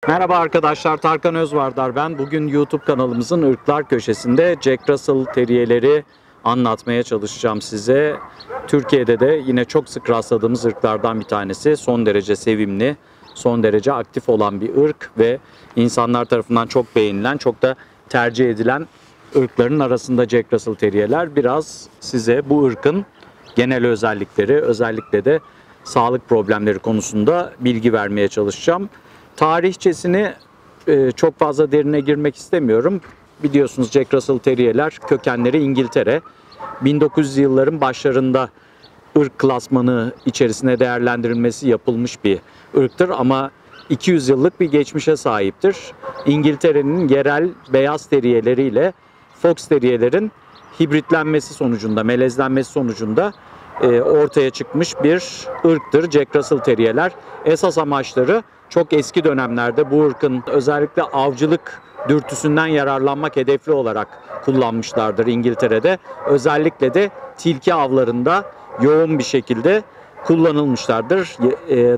Merhaba arkadaşlar, Tarkan Özvardar ben. Bugün YouTube kanalımızın ırklar köşesinde Jack Russell Terrier'leri anlatmaya çalışacağım size. Türkiye'de de yine çok sık rastladığımız ırklardan bir tanesi. Son derece sevimli, son derece aktif olan bir ırk ve insanlar tarafından çok beğenilen, çok da tercih edilen ırkların arasında Jack Russell Terrier'ler. Biraz size bu ırkın genel özellikleri, özellikle de sağlık problemleri konusunda bilgi vermeye çalışacağım. Tarihçesini çok fazla derine girmek istemiyorum. Biliyorsunuz Jack Russell Terrier'ler kökenleri İngiltere. 1900 yılların başlarında ırk klasmanı içerisine değerlendirilmesi yapılmış bir ırktır ama 200 yıllık bir geçmişe sahiptir. İngiltere'nin yerel beyaz teriyeleriyle Fox Terrier'lerin hibritlenmesi sonucunda, melezlenmesi sonucunda ortaya çıkmış bir ırktır Jack Russell Terrier'ler. Esas amaçları çok eski dönemlerde bu ırkın özellikle avcılık dürtüsünden yararlanmak hedefli olarak kullanmışlardır İngiltere'de. Özellikle de tilki avlarında yoğun bir şekilde kullanılmışlardır.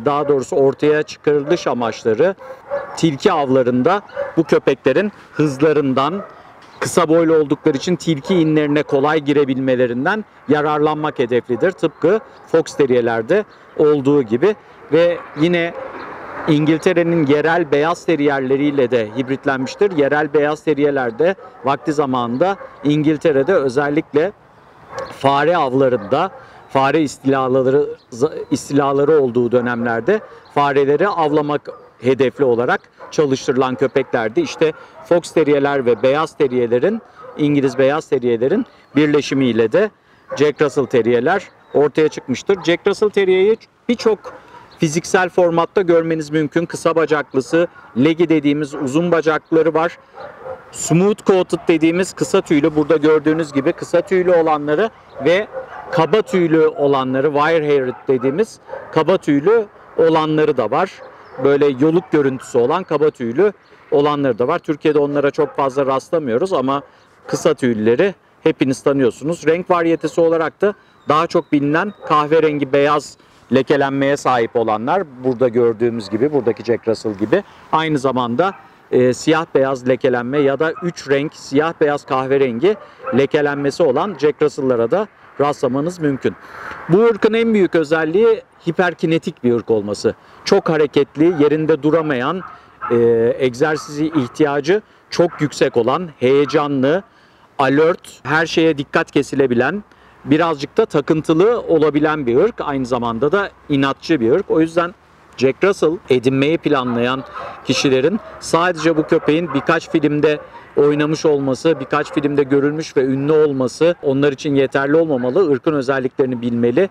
Daha doğrusu ortaya çıkarılış amaçları tilki avlarında bu köpeklerin hızlarından, kısa boylu oldukları için tilki inlerine kolay girebilmelerinden yararlanmak hedeflidir. Tıpkı Fox Terrier'lerde olduğu gibi ve yine İngiltere'nin yerel beyaz teriyerleriyle de hibritlenmiştir. Yerel beyaz teriyerler de vakti zamanında İngiltere'de özellikle fare avlarında, fare istilaları olduğu dönemlerde fareleri avlamak hedefli olarak çalıştırılan köpeklerdi. İşte Fox Terrier'ler ve beyaz teriyerlerin, İngiliz beyaz teriyerlerin birleşimiyle de Jack Russell Terrier'ler ortaya çıkmıştır. Jack Russell Terrier'i birçok fiziksel formatta görmeniz mümkün. Kısa bacaklısı, leggy dediğimiz uzun bacakları var. Smooth coated dediğimiz kısa tüylü, burada gördüğünüz gibi kısa tüylü olanları ve kaba tüylü olanları, wire haired dediğimiz kaba tüylü olanları da var. Böyle yoluk görüntüsü olan kaba tüylü olanları da var. Türkiye'de onlara çok fazla rastlamıyoruz ama kısa tüylüleri hepiniz tanıyorsunuz. Renk varyetesi olarak da daha çok bilinen kahverengi beyaz lekelenmeye sahip olanlar, burada gördüğümüz gibi, buradaki Jack Russell gibi, aynı zamanda siyah beyaz lekelenme ya da 3 renk siyah beyaz kahverengi lekelenmesi olan Jack Russell'lara da rastlamanız mümkün. Bu ırkın en büyük özelliği hiperkinetik bir ırk olması. Çok hareketli, yerinde duramayan, egzersizi ihtiyacı çok yüksek olan, heyecanlı, alert, her şeye dikkat kesilebilen, birazcık da takıntılı olabilen bir ırk. Aynı zamanda da inatçı bir ırk. O yüzden Jack Russell edinmeyi planlayan kişilerin sadece bu köpeğin birkaç filmde oynamış olması, birkaç filmde görülmüş ve ünlü olması onlar için yeterli olmamalı. Irkın özelliklerini bilmeli.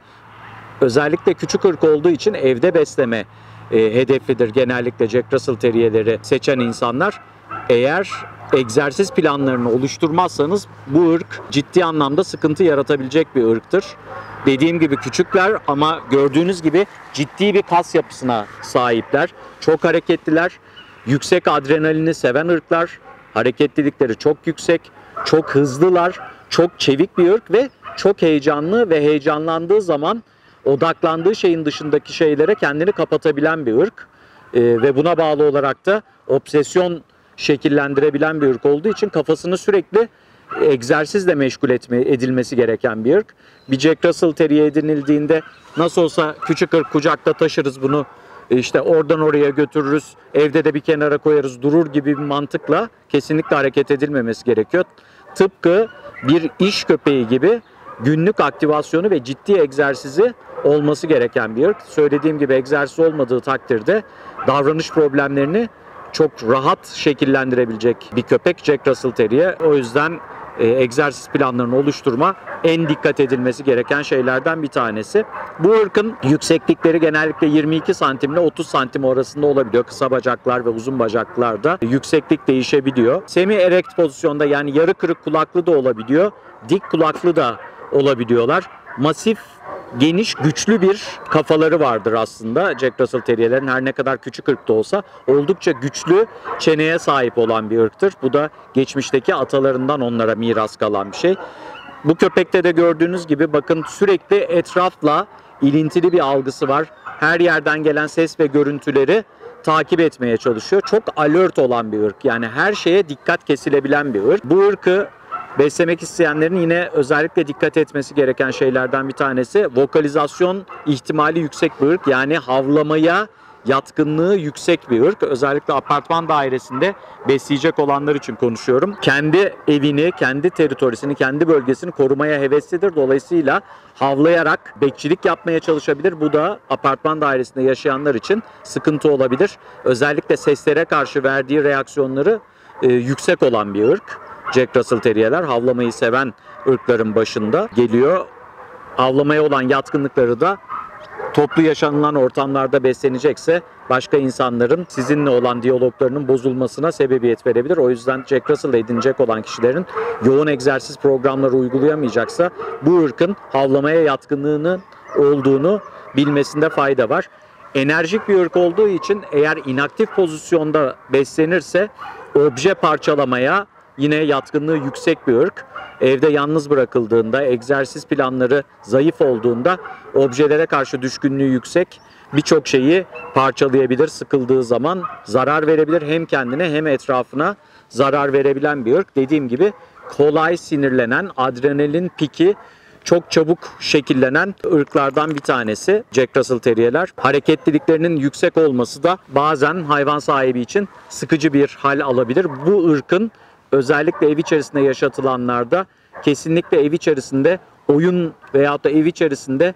Özellikle küçük ırk olduğu için evde besleme hedeflidir genellikle Jack Russell Terrier'leri seçen insanlar. Eğer egzersiz planlarını oluşturmazsanız bu ırk ciddi anlamda sıkıntı yaratabilecek bir ırktır. Dediğim gibi küçükler ama gördüğünüz gibi ciddi bir kas yapısına sahipler. Çok hareketliler, yüksek adrenalini seven ırklar, hareketlilikleri çok yüksek, çok hızlılar, çok çevik bir ırk ve çok heyecanlı ve heyecanlandığı zaman odaklandığı şeyin dışındaki şeylere kendini kapatabilen bir ırk. Ve buna bağlı olarak da obsesyon şekillendirebilen bir ırk olduğu için kafasını sürekli egzersizle meşgul edilmesi gereken bir ırk. Bir Jack Russell Terrier edinildiğinde nasıl olsa küçük ırk, kucakta taşırız bunu, işte oradan oraya götürürüz, evde de bir kenara koyarız, durur gibi bir mantıkla kesinlikle hareket edilmemesi gerekiyor. Tıpkı bir iş köpeği gibi günlük aktivasyonu ve ciddi egzersizi olması gereken bir ırk. Söylediğim gibi egzersiz olmadığı takdirde davranış problemlerini çok rahat şekillendirebilecek bir köpek Jack Russell Terrier. O yüzden egzersiz planlarını oluşturma en dikkat edilmesi gereken şeylerden bir tanesi. Bu ırkın yükseklikleri genellikle 22 santim ile 30 santim arasında olabiliyor. Kısa bacaklar ve uzun bacaklarda yükseklik değişebiliyor. Semi erect pozisyonda, yani yarı kırık kulaklı da olabiliyor. Dik kulaklı da olabiliyorlar. Masif, geniş, güçlü bir kafaları vardır aslında Jack Russell Terrier'lerin, her ne kadar küçük ırk da olsa oldukça güçlü çeneye sahip olan bir ırktır. Bu da geçmişteki atalarından onlara miras kalan bir şey. Bu köpekte de gördüğünüz gibi bakın sürekli etrafla ilintili bir algısı var. Her yerden gelen ses ve görüntüleri takip etmeye çalışıyor. Çok alert olan bir ırk. Yani her şeye dikkat kesilebilen bir ırk. Bu ırkı beslemek isteyenlerin yine özellikle dikkat etmesi gereken şeylerden bir tanesi, vokalizasyon ihtimali yüksek bir ırk. Yani havlamaya yatkınlığı yüksek bir ırk. Özellikle apartman dairesinde besleyecek olanlar için konuşuyorum. Kendi evini, kendi teritorisini, kendi bölgesini korumaya heveslidir. Dolayısıyla havlayarak bekçilik yapmaya çalışabilir. Bu da apartman dairesinde yaşayanlar için sıkıntı olabilir. Özellikle seslere karşı verdiği reaksiyonları yüksek olan bir ırk. Jack Russell Terrier'ler havlamayı seven ırkların başında geliyor. Havlamaya olan yatkınlıkları da toplu yaşanılan ortamlarda beslenecekse başka insanların sizinle olan diyaloglarının bozulmasına sebebiyet verebilir. O yüzden Jack Russell edinecek olan kişilerin yoğun egzersiz programları uygulayamayacaksa bu ırkın havlamaya yatkınlığının olduğunu bilmesinde fayda var. Enerjik bir ırk olduğu için eğer inaktif pozisyonda beslenirse obje parçalamaya yine yatkınlığı yüksek bir ırk. Evde yalnız bırakıldığında, egzersiz planları zayıf olduğunda objelere karşı düşkünlüğü yüksek. Birçok şeyi parçalayabilir, sıkıldığı zaman zarar verebilir. Hem kendine hem etrafına zarar verebilen bir ırk. Dediğim gibi kolay sinirlenen, adrenalin piki çok çabuk şekillenen ırklardan bir tanesi Jack Russell Terrier'ler. Hareketliliklerinin yüksek olması da bazen hayvan sahibi için sıkıcı bir hal alabilir. Bu ırkın özellikle ev içerisinde yaşatılanlarda kesinlikle ev içerisinde oyun veyahut da ev içerisinde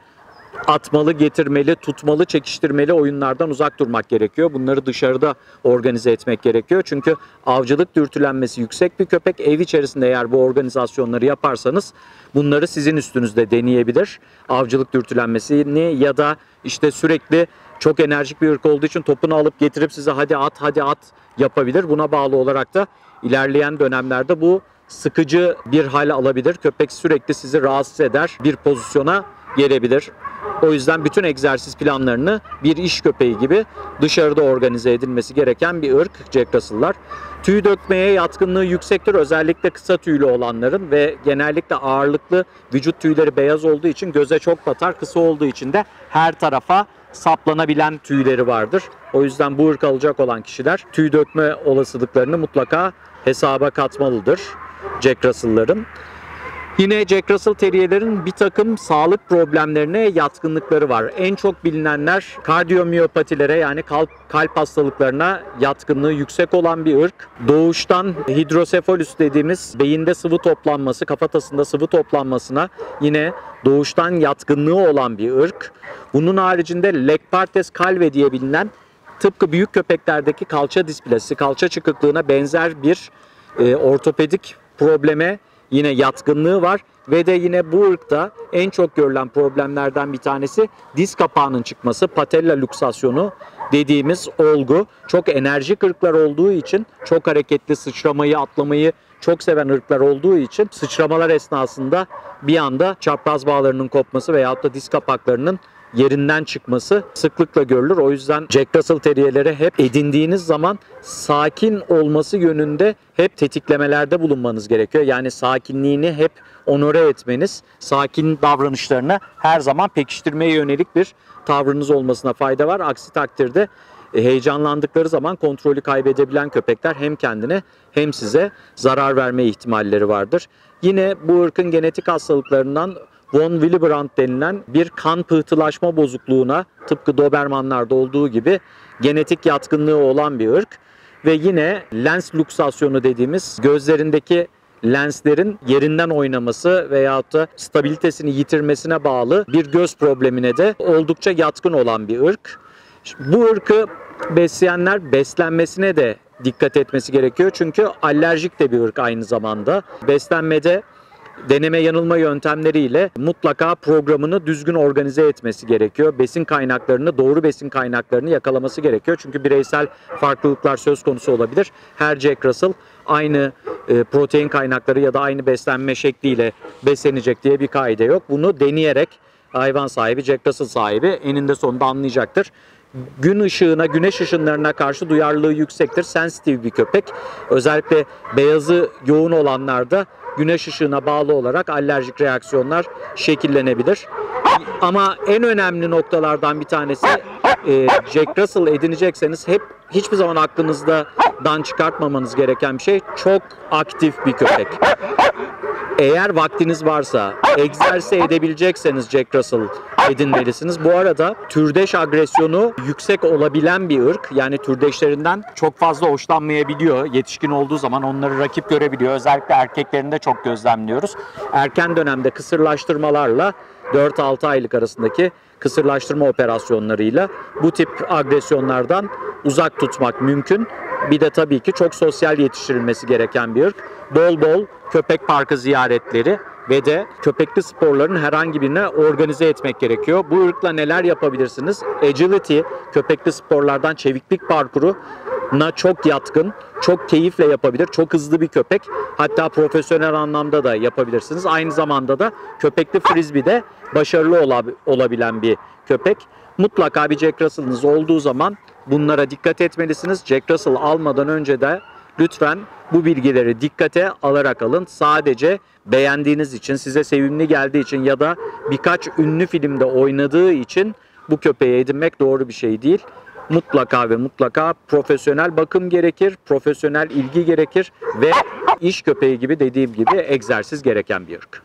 atmalı, getirmeli, tutmalı, çekiştirmeli oyunlardan uzak durmak gerekiyor. Bunları dışarıda organize etmek gerekiyor. Çünkü avcılık dürtülenmesi yüksek bir köpek. Ev içerisinde eğer bu organizasyonları yaparsanız bunları sizin üstünüzde deneyebilir. Avcılık dürtülenmesini ya da işte sürekli çok enerjik bir ırk olduğu için topunu alıp getirip size hadi at, hadi at yapabilir. Buna bağlı olarak da ilerleyen dönemlerde bu sıkıcı bir hal alabilir. Köpek sürekli sizi rahatsız eder, bir pozisyona gelebilir. O yüzden bütün egzersiz planlarını bir iş köpeği gibi dışarıda organize edilmesi gereken bir ırk Jack Russell'lar. Tüy dökmeye yatkınlığı yüksektir. Özellikle kısa tüylü olanların ve genellikle ağırlıklı vücut tüyleri beyaz olduğu için göze çok batar. Kısa olduğu için de her tarafa saplanabilen tüyleri vardır. O yüzden bu ırk alacak olan kişiler tüy dökme olasılıklarını mutlaka hesaba katmalıdır Jack Russell'ların. Yine Jack Russell Terrier'lerin bir takım sağlık problemlerine yatkınlıkları var. En çok bilinenler kardiyomiyopatilere yani kalp hastalıklarına yatkınlığı yüksek olan bir ırk. Doğuştan hidrosefalus dediğimiz beyinde sıvı toplanması, kafatasında sıvı toplanmasına yine doğuştan yatkınlığı olan bir ırk. Bunun haricinde Legpartes calve diye bilinen tıpkı büyük köpeklerdeki kalça displasi, kalça çıkıklığına benzer bir ortopedik probleme yine yatkınlığı var ve de yine bu ırkta en çok görülen problemlerden bir tanesi diz kapağının çıkması, patella luksasyonu dediğimiz olgu. Çok enerjik ırklar olduğu için, çok hareketli, sıçramayı, atlamayı çok seven ırklar olduğu için sıçramalar esnasında bir anda çapraz bağlarının kopması veyahut da diz kapaklarının yerinden çıkması sıklıkla görülür. O yüzden Jack Russell Terrier'lere hep edindiğiniz zaman sakin olması yönünde hep tetiklemelerde bulunmanız gerekiyor. Yani sakinliğini hep onore etmeniz, sakin davranışlarını her zaman pekiştirmeye yönelik bir tavrınız olmasına fayda var. Aksi takdirde heyecanlandıkları zaman kontrolü kaybedebilen köpekler hem kendine hem size zarar verme ihtimalleri vardır. Yine bu ırkın genetik hastalıklarından von Willebrand denilen bir kan pıhtılaşma bozukluğuna tıpkı Dobermanlarda olduğu gibi genetik yatkınlığı olan bir ırk. Ve yine lens luksasyonu dediğimiz gözlerindeki lenslerin yerinden oynaması veyahut da stabilitesini yitirmesine bağlı bir göz problemine de oldukça yatkın olan bir ırk. Bu ırkı besleyenler beslenmesine de dikkat etmesi gerekiyor. Çünkü alerjik de bir ırk aynı zamanda. Beslenmede deneme yanılma yöntemleriyle mutlaka programını düzgün organize etmesi gerekiyor. Besin kaynaklarını, doğru besin kaynaklarını yakalaması gerekiyor. Çünkü bireysel farklılıklar söz konusu olabilir. Her Jack Russell aynı protein kaynakları ya da aynı beslenme şekliyle beslenecek diye bir kaide yok. Bunu deneyerek hayvan sahibi, Jack Russell sahibi eninde sonunda anlayacaktır. Gün ışığına, güneş ışınlarına karşı duyarlılığı yüksektir. Sensitif bir köpek. Özellikle beyazı yoğun olanlarda güneş ışığına bağlı olarak alerjik reaksiyonlar şekillenebilir. Ama en önemli noktalardan bir tanesi Jack Russell edinecekseniz hiçbir zaman aklınızdan çıkartmamanız gereken bir şey, çok aktif bir köpek. Eğer vaktiniz varsa, egzersiz edebilecekseniz Jack Russell edinmelisiniz. Bu arada türdeş agresyonu yüksek olabilen bir ırk. Yani türdeşlerinden çok fazla hoşlanmayabiliyor. Yetişkin olduğu zaman onları rakip görebiliyor. Özellikle erkeklerinde çok gözlemliyoruz. Erken dönemde kısırlaştırmalarla 4-6 aylık arasındaki kısırlaştırma operasyonlarıyla bu tip agresyonlardan uzak tutmak mümkün. Bir de tabii ki çok sosyal yetiştirilmesi gereken bir ırk. Bol bol köpek parkı ziyaretleri ve de köpekli sporların herhangi birine organize etmek gerekiyor. Bu ırkla neler yapabilirsiniz? Agility, köpekli sporlardan çeviklik parkuruna çok yatkın, çok keyifle yapabilir, çok hızlı bir köpek. Hatta profesyonel anlamda da yapabilirsiniz. Aynı zamanda da köpekli frisbee'de başarılı olabilen bir köpek. Mutlaka bir Jack Russell'ınız olduğu zaman bunlara dikkat etmelisiniz. Jack Russell almadan önce de lütfen bu bilgileri dikkate alarak alın. Sadece beğendiğiniz için, size sevimli geldiği için ya da birkaç ünlü filmde oynadığı için bu köpeği edinmek doğru bir şey değil. Mutlaka ve mutlaka profesyonel bakım gerekir, profesyonel ilgi gerekir ve iş köpeği gibi, dediğim gibi, egzersiz gereken bir ırk.